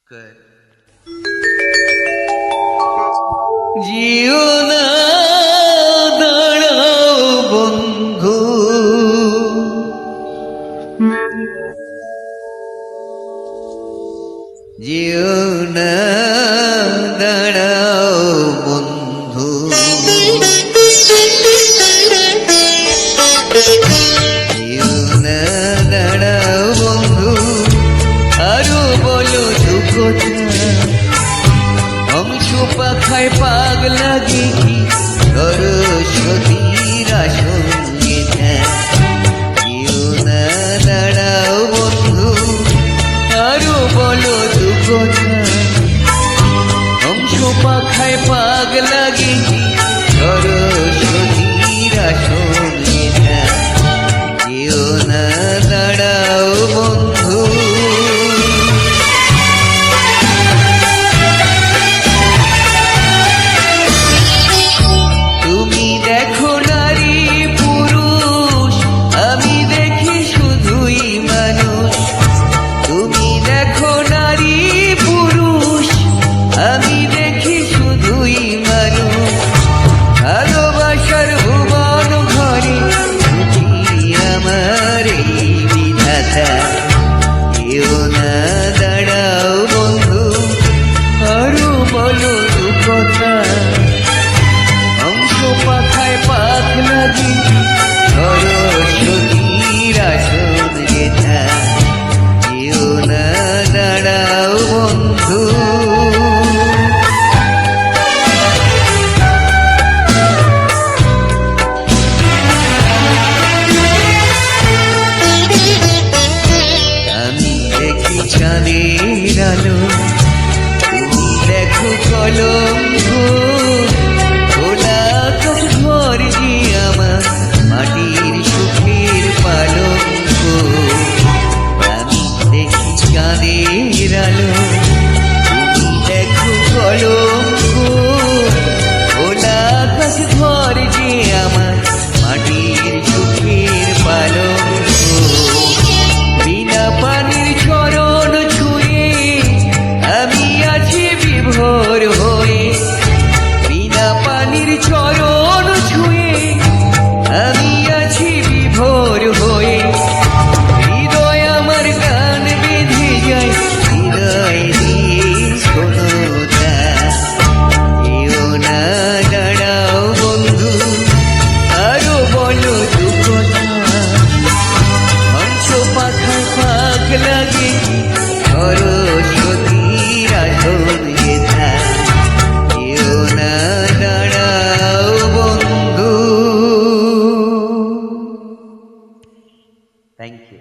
Good. Jio না দাঁড়াও বন্ধু, জিও না দাঁড়াও বন্ধু, জিও না দাঁড়াও বন্ধু, আরো বলো দু কথা। হংস পাখায় পাগ লাগি কি সরস্বতীর আসঙ্গে জিও না দাঁড়াও বন্ধু, আরো বলো দু কথা। হংস পাখায় পাগ লাগি কি সরস্বতীর আসঙ্গে জিও না দাঁড়াও বন্ধু। জিও না দাঁড়াও বন্ধু, আরো বলো দু কথা। হংস পাখায় পাখ লাগি সরস্বতীর আসন গেথা, জিও না দাঁড়াও বন্ধু। চাঁদের আলো তুমি দেখো কলঙ্ক, খোলা আকাশ ঘর যে আমার মাটির সুখের পালঙ্ক। আমি দেখি চাঁদের আলো তুমি দেখো কলঙ্ক, খোলা আকাশ ঘর যে আমার মাটির সুখের পালঙ্ক। বিনা পানির চরণ ছুঁয়ে আমি আছি বিভোর হয়ে, বিনা পানির চরণ ছুঁয়ে আমি আছি বিভোর হয়ে। হৃদয় আমার গান বেঁধে যায়, হৃদয় দিয়ে শোনো তা। জিও না দাঁড়াও বন্ধু, আরো বলো দু কথা। হংস পাখায় পাখ লাগে সরস্বতীর আসন গেথা, জিও না দাঁড়াও বন্ধু। Thank you.